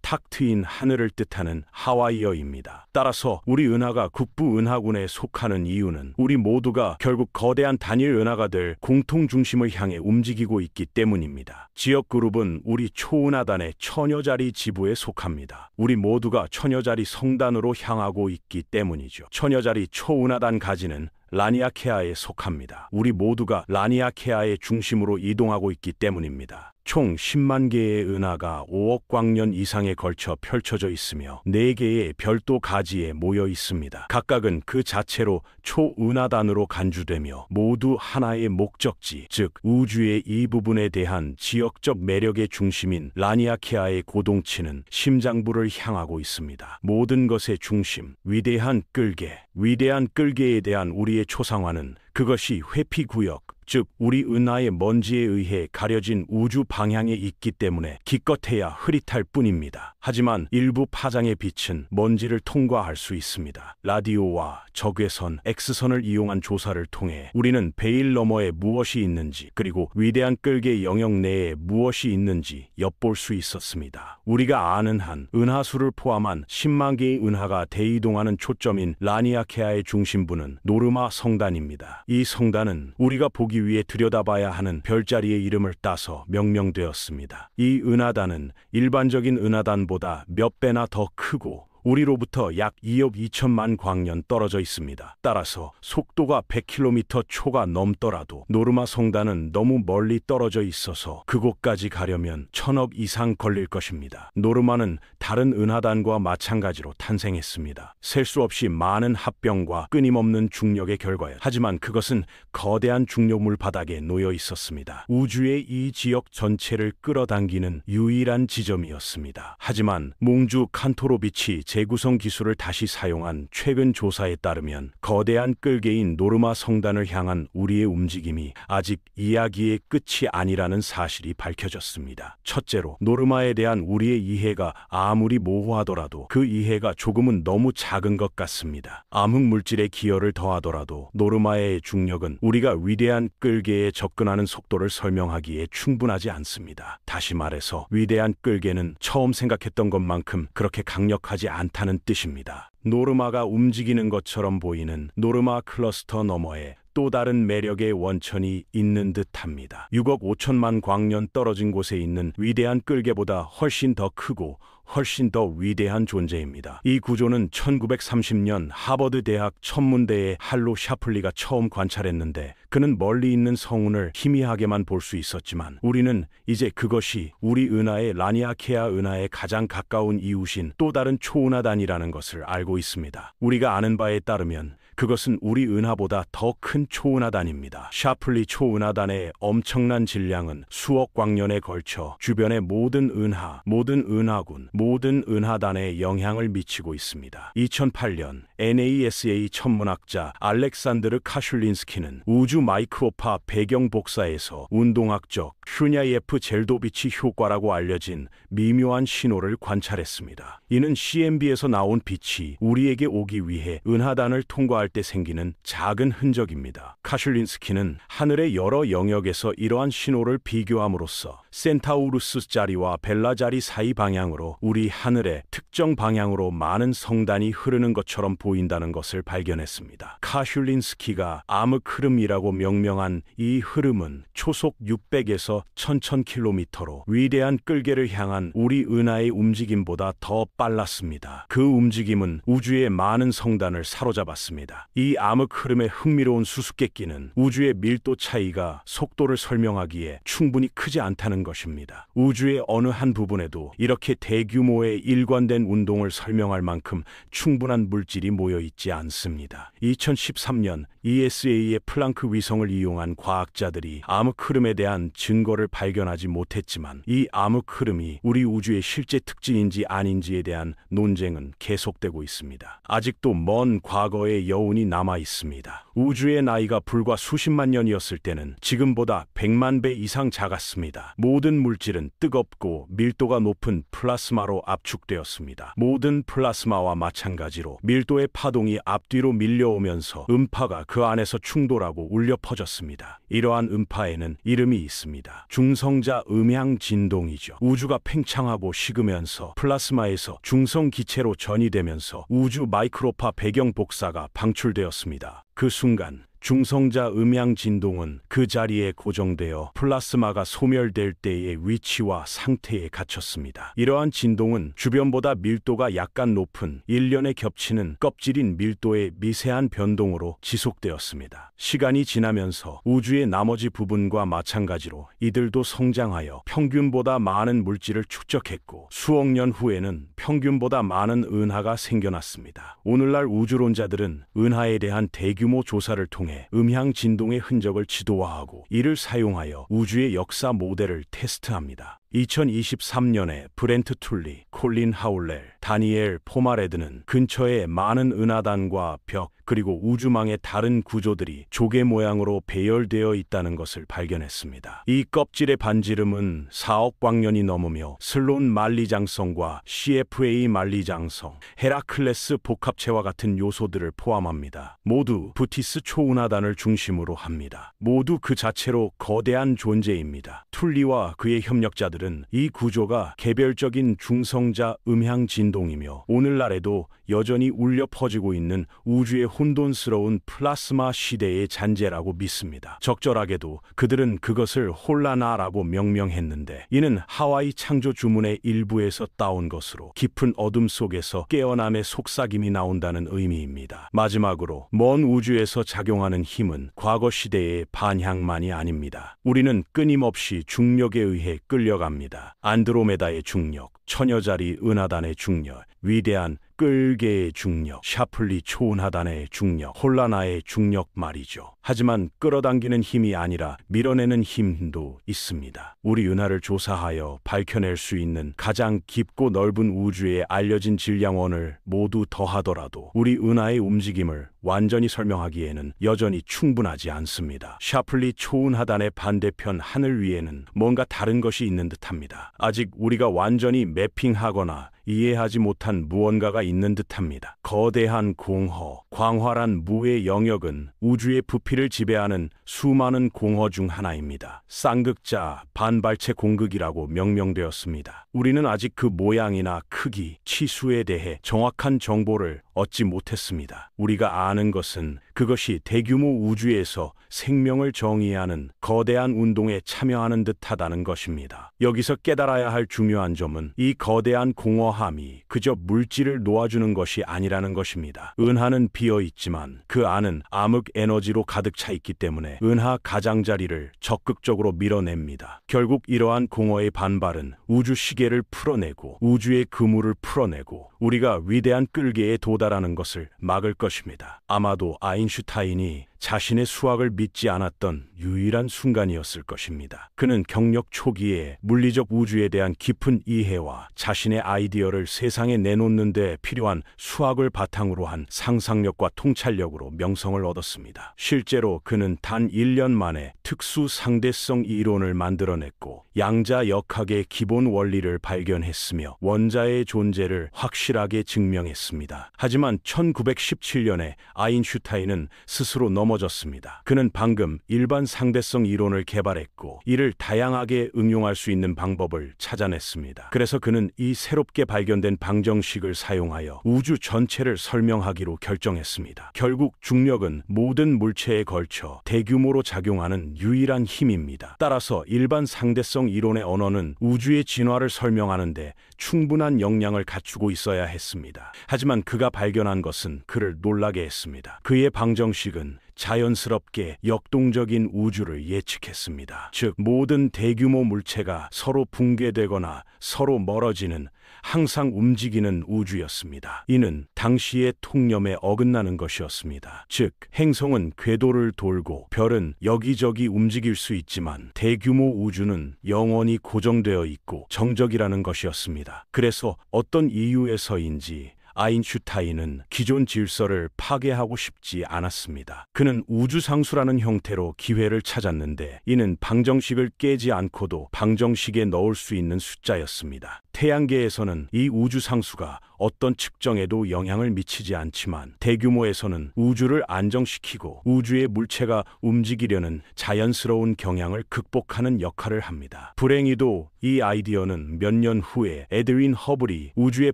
탁 트인 하늘을 뜻하는 하와이어입니다. 따라서 우리 은하가 국부 은하군에 속하는 이유는 우리 모두가 결국 거대한 단일 은하가 될 공통 중심을 향해 움직이고 있기 때문입니다. 지역 그룹은 우리 초은하단의 천여자리 지부에 속합니다. 우리 모두가 천여자리 성단으로 향하고 있기 때문이죠. 천여자리 초은하단 가지는 라니아케아에 속합니다. 우리 모두가 라니아케아의 중심으로 이동하고 있기 때문입니다. 총 10만 개의 은하가 5억 광년 이상에 걸쳐 펼쳐져 있으며 4개의 별도 가지에 모여 있습니다. 각각은 그 자체로 초은하단으로 간주되며 모두 하나의 목적지, 즉 우주의 이 부분에 대한 지역적 매력의 중심인 라니아케아의 고동치는 심장부를 향하고 있습니다. 모든 것의 중심, 위대한 끌개에 대한 우리의 초상화는 그것이 회피구역, 즉 우리 은하의 먼지에 의해 가려진 우주 방향에 있기 때문에 기껏해야 흐릿할 뿐입니다. 하지만 일부 파장의 빛은 먼지를 통과할 수 있습니다. 라디오와 적외선, X선을 이용한 조사를 통해 우리는 베일 너머에 무엇이 있는지, 그리고 위대한 끌개 영역 내에 무엇이 있는지 엿볼 수 있었습니다. 우리가 아는 한 은하수를 포함한 10만 개의 은하가 대이동하는 초점인 라니아케아의 중심부는 노르마 성단입니다. 이 성단은 우리가 보기 위해 들여다봐야 하는 별자리의 이름을 따서 명명되었습니다. 이 은하단은 일반적인 은하단보다 몇 배나 더 크고 우리로부터 약 2억 2천만 광년 떨어져 있습니다. 따라서 속도가 100km/초가 넘더라도 노르마 성단은 너무 멀리 떨어져 있어서 그곳까지 가려면 1000억 이상 걸릴 것입니다. 노르마는 다른 은하단과 마찬가지로 탄생했습니다. 셀 수 없이 많은 합병과 끊임없는 중력의 결과였. 하지만 그것은 거대한 중력물 바닥에 놓여 있었습니다. 우주의 이 지역 전체를 끌어당기는 유일한 지점이었습니다. 하지만 몽주 칸토로비치 재구성 기술을 다시 사용한 최근 조사에 따르면 거대한 끌개인 노르마 성단을 향한 우리의 움직임이 아직 이야기의 끝이 아니라는 사실이 밝혀졌습니다. 첫째로, 노르마에 대한 우리의 이해가 아무리 모호하더라도 그 이해가 조금은 너무 작은 것 같습니다. 암흑물질의 기여를 더하더라도 노르마의 중력은 우리가 위대한 끌개에 접근하는 속도를 설명하기에 충분하지 않습니다. 다시 말해서 위대한 끌개는 처음 생각했던 것만큼 그렇게 강력하지 않다는 뜻입니다. 노르마가 움직이는 것처럼 보이는 노르마 클러스터 너머에 또 다른 매력의 원천이 있는 듯합니다. 6억 5천만 광년 떨어진 곳에 있는 위대한 끌개보다 훨씬 더 크고 훨씬 더 위대한 존재입니다. 이 구조는 1930년 하버드 대학 천문대의 할로 샤플리가 처음 관찰했는데 그는 멀리 있는 성운을 희미하게만 볼 수 있었지만 우리는 이제 그것이 우리 은하의 라니아케아 은하에 가장 가까운 이웃인 또 다른 초은하단이라는 것을 알고 있습니다. 우리가 아는 바에 따르면 그것은 우리 은하보다 더 큰 초은하단입니다. 샤플리 초은하단의 엄청난 질량은 수억 광년에 걸쳐 주변의 모든 은하, 모든 은하군, 모든 은하단에 영향을 미치고 있습니다. 2008년 NASA 천문학자 알렉산드르 카슐린스키는 우주 마이크로파 배경 복사에서 운동학적 슈냐예프 젤도비치 효과라고 알려진 미묘한 신호를 관찰했습니다. 이는 CMB에서 나온 빛이 우리에게 오기 위해 은하단을 통과할 때 생기는 작은 흔적입니다. 카슐린스키는 하늘의 여러 영역에서 이러한 신호를 비교함으로써 센타우루스 자리와 벨라 자리 사이 방향으로 우리 하늘의 특정 방향으로 많은 성단이 흐르는 것처럼 보인다는 것을 발견했습니다. 카슐린스키가 암흑 흐름이라고 명명한 이 흐름은 초속 600에서 1000km로 위대한 끌개를 향한 우리 은하의 움직임보다 더 빨랐습니다. 그 움직임은 우주의 많은 성단을 사로잡았습니다. 이 암흑 흐름의 흥미로운 수수께끼는 우주의 밀도 차이가 속도를 설명하기에 충분히 크지 않다는 것입니다. 우주의 어느 한 부분에도 이렇게 대규모의 일관된 운동을 설명할 만큼 충분한 물질이 모여 있지 않습니다. 2013년 ESA의 플랑크 위성을 이용한 과학자들이 암흑 흐름에 대한 증거를 발견하지 못했지만 이 암흑 흐름이 우리 우주의 실제 특징인지 아닌지에 대한 논쟁은 계속되고 있습니다. 아직도 먼 과거의 여운이 남아 있습니다. 우주의 나이가 불과 수십만 년이었을 때는 지금보다 100만 배 이상 작았습니다. 모든 물질은 뜨겁고 밀도가 높은 플라스마로 압축되었습니다. 모든 플라스마와 마찬가지로 밀도의 파동이 앞뒤로 밀려오면서 음파가 그 안에서 충돌하고 울려 퍼졌습니다. 이러한 음파에는 이름이 있습니다. 중성자 음향 진동이죠. 우주가 팽창하고 식으면서 플라스마에서 중성 기체로 전이되면서 우주 마이크로파 배경 복사가 방출되었습니다. 그 순간 중성자 음향 진동은 그 자리에 고정되어 플라스마가 소멸될 때의 위치와 상태에 갇혔습니다. 이러한 진동은 주변보다 밀도가 약간 높은 일련에 겹치는 껍질인 밀도의 미세한 변동으로 지속되었습니다. 시간이 지나면서 우주의 나머지 부분과 마찬가지로 이들도 성장하여 평균보다 많은 물질을 축적했고, 수억 년 후에는 평균보다 많은 은하가 생겨났습니다. 오늘날 우주론자들은 은하에 대한 대규모 조사를 통해 음향 진동의 흔적을 지도화하고 이를 사용하여 우주의 역사 모델을 테스트합니다. 2023년에 브렌트 툴리, 콜린 하울렐, 다니엘 포마레드는 근처에 많은 은하단과 벽, 그리고 우주망의 다른 구조들이 조개 모양으로 배열되어 있다는 것을 발견했습니다. 이 껍질의 반지름은 4억 광년이 넘으며 슬론 만리장성과 CFA 만리장성, 헤라클레스 복합체와 같은 요소들을 포함합니다. 모두 부티스 초은하단을 중심으로 합니다. 모두 그 자체로 거대한 존재입니다. 툴리와 그의 협력자들은 이 구조가 개별적인 중성자 음향 진동이며 오늘날에도 여전히 울려 퍼지고 있는 우주의 혼돈스러운 플라스마 시대의 잔재라고 믿습니다. 적절하게도 그들은 그것을 홀라나라고 명명했는데, 이는 하와이 창조 주문의 일부에서 따온 것으로 깊은 어둠 속에서 깨어남의 속삭임이 나온다는 의미입니다. 마지막으로 먼 우주에서 작용하는 힘은 과거 시대의 반향만이 아닙니다. 우리는 끊임없이 중력에 의해 끌려갑니다. 안드로메다의 중력, 처녀자리 은하단의 중력, 위대한 끌개의 중력, 샤플리 초은하단의 중력, 홀라나의 중력 말이죠. 하지만 끌어당기는 힘이 아니라 밀어내는 힘도 있습니다. 우리 은하를 조사하여 밝혀낼 수 있는 가장 깊고 넓은 우주의 알려진 질량원을 모두 더하더라도 우리 은하의 움직임을 완전히 설명하기에는 여전히 충분하지 않습니다. 샤플리 초은하단의 반대편 하늘 위에는 뭔가 다른 것이 있는 듯합니다. 아직 우리가 완전히 매핑하거나 이해하지 못한 무언가가 있는 듯합니다. 거대한 공허, 광활한 무의 영역은 우주의 부피를 지배하는 수많은 공허 중 하나입니다. 쌍극자 반발체 공극이라고 명명되었습니다. 우리는 아직 그 모양이나 크기, 치수에 대해 정확한 정보를 얻지 못했습니다. 우리가 아는 것은 그것이 대규모 우주에서 생명을 정의하는 거대한 운동에 참여하는 듯하다는 것입니다. 여기서 깨달아야 할 중요한 점은 이 거대한 공허함이 그저 물질을 놓아주는 것이 아니라는 것입니다. 은하는 비어있지만 그 안은 암흑 에너지로 가득 차 있기 때문에 은하 가장자리를 적극적으로 밀어냅니다. 결국 이러한 공허의 반발은 우주 시계를 풀어내고 우주의 그물을 풀어내고 우리가 위대한 끌개에 도달하는 것을 막을 것입니다. 아마도 아인슈타인이 자신의 수학을 믿지 않았던 유일한 순간이었을 것입니다. 그는 경력 초기에 물리적 우주에 대한 깊은 이해와 자신의 아이디어를 세상에 내놓는 데 필요한 수학을 바탕으로 한 상상력과 통찰력으로 명성을 얻었습니다. 실제로 그는 단 1년 만에 특수 상대성 이론을 만들어냈고 양자 역학의 기본 원리를 발견했으며 원자의 존재를 확실하게 증명했습니다. 하지만 1917년에 아인슈타인은 스스로 넘어졌습니다. 그는 방금 일반 상대성 이론을 개발했고 이를 다양하게 응용할 수 있는 방법을 찾아냈습니다. 그래서 그는 이 새롭게 발견된 방정식을 사용하여 우주 전체를 설명하기로 결정했습니다. 결국 중력은 모든 물체에 걸쳐 대규모로 작용하는 유일한 힘입니다. 따라서 일반 상대성 이론의 언어는 우주의 진화를 설명하는데 충분한 역량을 갖추고 있어야 했습니다. 하지만 그가 발견한 것은 그를 놀라게 했습니다. 그의 방정식은 자연스럽게 역동적인 우주를 예측했습니다. 즉, 모든 대규모 물체가 서로 붕괴되거나 서로 멀어지는 항상 움직이는 우주였습니다. 이는 당시의 통념에 어긋나는 것이었습니다. 즉, 행성은 궤도를 돌고 별은 여기저기 움직일 수 있지만 대규모 우주는 영원히 고정되어 있고 정적이라는 것이었습니다. 그래서 어떤 이유에서인지 아인슈타인은 기존 질서를 파괴하고 싶지 않았습니다. 그는 우주상수라는 형태로 기회를 찾았는데 이는 방정식을 깨지 않고도 방정식에 넣을 수 있는 숫자였습니다. 태양계에서는 이 우주상수가 어떤 측정에도 영향을 미치지 않지만 대규모에서는 우주를 안정시키고 우주의 물체가 움직이려는 자연스러운 경향을 극복하는 역할을 합니다. 불행히도 이 아이디어는 몇 년 후에 에드윈 허블이 우주의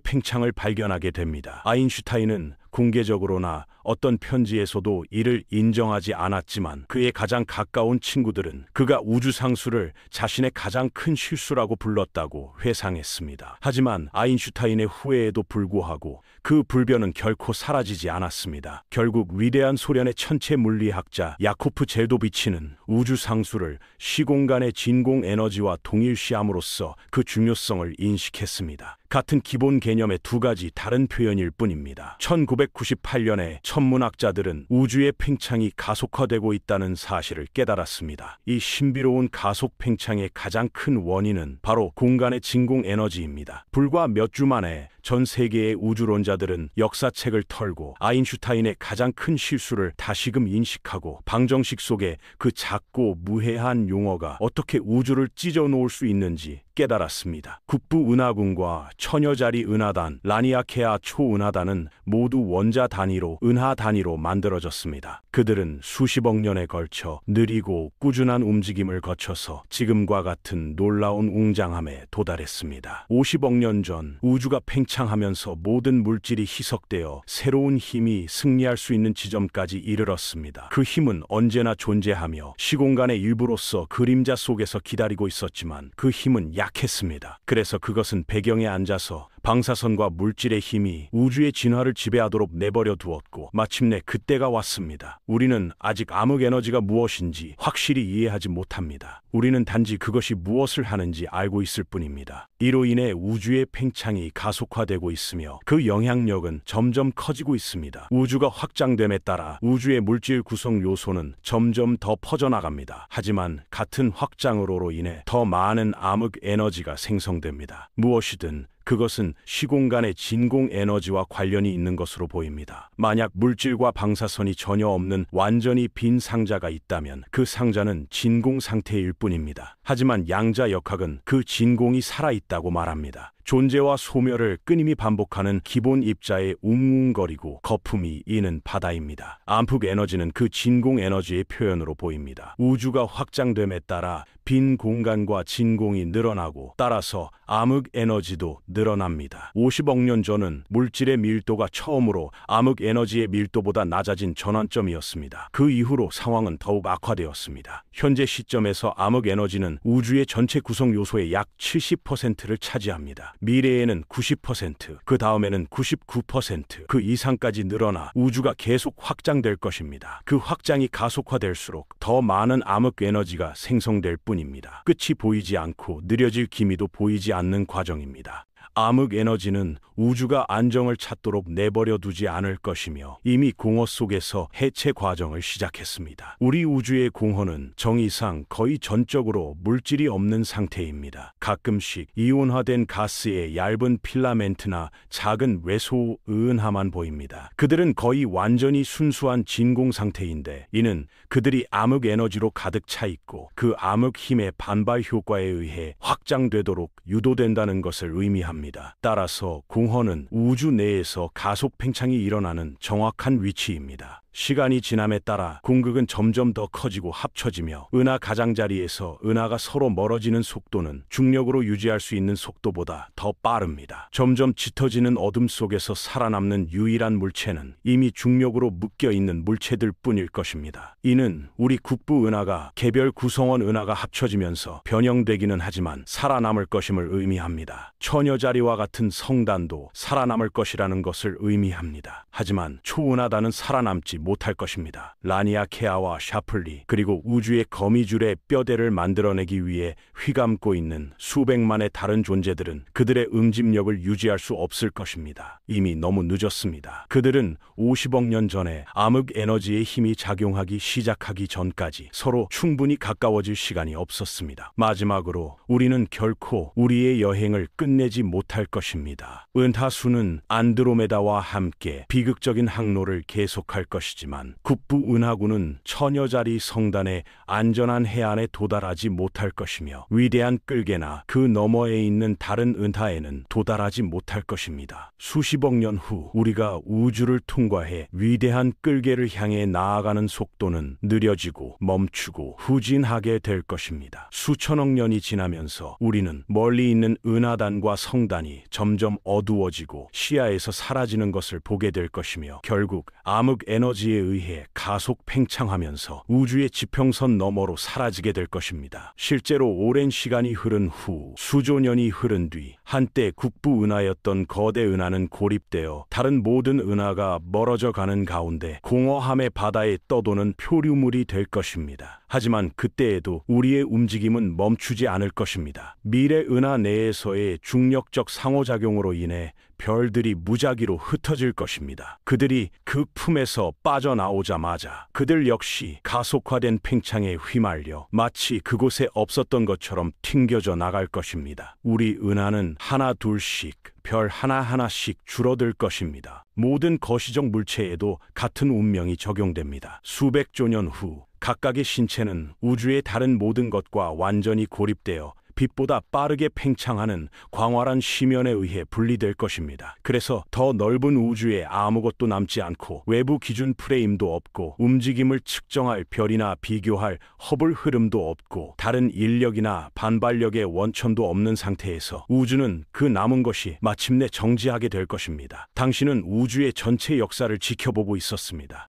팽창을 발견하게 됩니다. 아인슈타인은 공개적으로나 어떤 편지에서도 이를 인정하지 않았지만 그의 가장 가까운 친구들은 그가 우주상수를 자신의 가장 큰 실수라고 불렀다고 회상했습니다. 하지만 아인슈타인의 후회에도 불구하고 그 불변은 결코 사라지지 않았습니다. 결국 위대한 소련의 천체 물리학자 야코프 젤도비치는 우주상수를 시공간의 진공 에너지와 동일시함으로써 그 중요성을 인식했습니다. 같은 기본 개념의 두 가지 다른 표현일 뿐입니다. 1998년에 천문학자들은 우주의 팽창이 가속화되고 있다는 사실을 깨달았습니다. 이 신비로운 가속 팽창의 가장 큰 원인은 바로 공간의 진공 에너지입니다. 불과 몇 주 만에 전 세계의 우주론자들은 역사책을 털고 아인슈타인의 가장 큰 실수를 다시금 인식하고 방정식 속에 그 작고 무해한 용어가 어떻게 우주를 찢어놓을 수 있는지 깨달았습니다. 국부은하군과 처녀자리 은하단, 라니아케아 초은하단은 모두 원자 단위로 은하 단위로 만들어졌습니다. 그들은 수십억 년에 걸쳐 느리고 꾸준한 움직임을 거쳐서 지금과 같은 놀라운 웅장함에 도달했습니다. 50억 년 전 우주가 팽창하면서 모든 물질이 희석되어 새로운 힘이 승리할 수 있는 지점까지 이르렀습니다. 그 힘은 언제나 존재하며 시공간의 일부로서 그림자 속에서 기다리고 있었지만 그 힘은 약했습니다. 그래서 그것은 배경에 앉아서 방사선과 물질의 힘이 우주의 진화를 지배하도록 내버려 두었고 마침내 그때가 왔습니다. 우리는 아직 암흑 에너지가 무엇인지 확실히 이해하지 못합니다. 우리는 단지 그것이 무엇을 하는지 알고 있을 뿐입니다. 이로 인해 우주의 팽창이 가속화되고 있으며 그 영향력은 점점 커지고 있습니다. 우주가 확장됨에 따라 우주의 물질 구성 요소는 점점 더 퍼져나갑니다. 하지만 같은 확장으로 인해 더 많은 암흑 에너지가 생성됩니다. 무엇이든 그것은 시공간의 진공 에너지와 관련이 있는 것으로 보입니다. 만약 물질과 방사선이 전혀 없는 완전히 빈 상자가 있다면 그 상자는 진공 상태일 뿐입니다. 하지만 양자역학은 그 진공이 살아있다고 말합니다. 존재와 소멸을 끊임이 반복하는 기본 입자의 웅웅거리고 거품이 이는 바다입니다. 암흑 에너지는 그 진공 에너지의 표현으로 보입니다. 우주가 확장됨에 따라 빈 공간과 진공이 늘어나고 따라서 암흑 에너지도 늘어납니다. 50억 년 전은 물질의 밀도가 처음으로 암흑 에너지의 밀도보다 낮아진 전환점이었습니다. 그 이후로 상황은 더욱 악화되었습니다. 현재 시점에서 암흑 에너지는 우주의 전체 구성 요소의 약 70%를 차지합니다. 미래에는 90%, 그 다음에는 99%, 그 이상까지 늘어나 우주가 계속 확장될 것입니다. 그 확장이 가속화될수록 더 많은 암흑 에너지가 생성될 뿐입니다. 끝이 보이지 않고 느려질 기미도 보이지 않는 과정입니다. 암흑 에너지는 우주가 안정을 찾도록 내버려 두지 않을 것이며 이미 공허 속에서 해체 과정을 시작했습니다. 우리 우주의 공허는 정의상 거의 전적으로 물질이 없는 상태입니다. 가끔씩 이온화된 가스의 얇은 필라멘트나 작은 외소 은하만 보입니다. 그들은 거의 완전히 순수한 진공 상태인데 이는 그들이 암흑 에너지로 가득 차 있고 그 암흑 힘의 반발 효과에 의해 확장되도록 유도된다는 것을 의미합니다. 따라서 공허는 우주 내에서 가속 팽창이 일어나는 정확한 위치입니다. 시간이 지남에 따라 공극은 점점 더 커지고 합쳐지며 은하 가장자리에서 은하가 서로 멀어지는 속도는 중력으로 유지할 수 있는 속도보다 더 빠릅니다. 점점 짙어지는 어둠 속에서 살아남는 유일한 물체는 이미 중력으로 묶여있는 물체들 뿐일 것입니다. 이는 우리 국부 은하가 개별 구성원 은하가 합쳐지면서 변형되기는 하지만 살아남을 것임을 의미합니다. 처녀자리와 같은 성단도 살아남을 것이라는 것을 의미합니다. 하지만 초은하단은 살아남지 못할 것입니다. 라니아케아와 샤플리 그리고 우주의 거미줄의 뼈대를 만들어내기 위해 휘감고 있는 수백만의 다른 존재들은 그들의 응집력을 유지할 수 없을 것입니다. 이미 너무 늦었습니다. 그들은 50억 년 전에 암흑 에너지의 힘이 작용하기 시작하기 전까지 서로 충분히 가까워질 시간이 없었습니다. 마지막으로 우리는 결코 우리의 여행을 끝내지 못할 것입니다. 은하수는 안드로메다와 함께 비극적인 항로를 계속할 것이죠. 것이지만 국부 은하구는 천여자리 성단의 안전한 해안에 도달하지 못할 것이며 위대한 끌개나 그 너머에 있는 다른 은하에는 도달하지 못할 것입니다. 수십억 년 후 우리가 우주를 통과해 위대한 끌개를 향해 나아가는 속도는 느려지고 멈추고 후진하게 될 것입니다. 수천억 년이 지나면서 우리는 멀리 있는 은하단과 성단이 점점 어두워지고 시야에서 사라지는 것을 보게 될 것이며 결국 암흑 에너지에 의해 가속 팽창하면서 우주의 지평선 너머로 사라지게 될 것입니다. 실제로 오랜 시간이 흐른 후 수조년이 흐른 뒤 한때 국부 은하였던 거대 은하는 고립되어 다른 모든 은하가 멀어져 가는 가운데 공허함의 바다에 떠도는 표류물이 될 것입니다. 하지만 그때에도 우리의 움직임은 멈추지 않을 것입니다. 미래 은하 내에서의 중력적 상호작용으로 인해 별들이 무작위로 흩어질 것입니다. 그들이 그 품에서 빠져나오자마자 그들 역시 가속화된 팽창에 휘말려 마치 그곳에 없었던 것처럼 튕겨져 나갈 것입니다. 우리 은하는 하나 둘씩 별 하나하나씩 줄어들 것입니다. 모든 거시적 물체에도 같은 운명이 적용됩니다. 수백조 년 후 각각의 신체는 우주의 다른 모든 것과 완전히 고립되어 빛보다 빠르게 팽창하는 광활한 심연에 의해 분리될 것입니다. 그래서 더 넓은 우주에 아무것도 남지 않고 외부 기준 프레임도 없고 움직임을 측정할 별이나 비교할 허블 흐름도 없고 다른 인력이나 반발력의 원천도 없는 상태에서 우주는 그 남은 것이 마침내 정지하게 될 것입니다. 당신은 우주의 전체 역사를 지켜보고 있었습니다.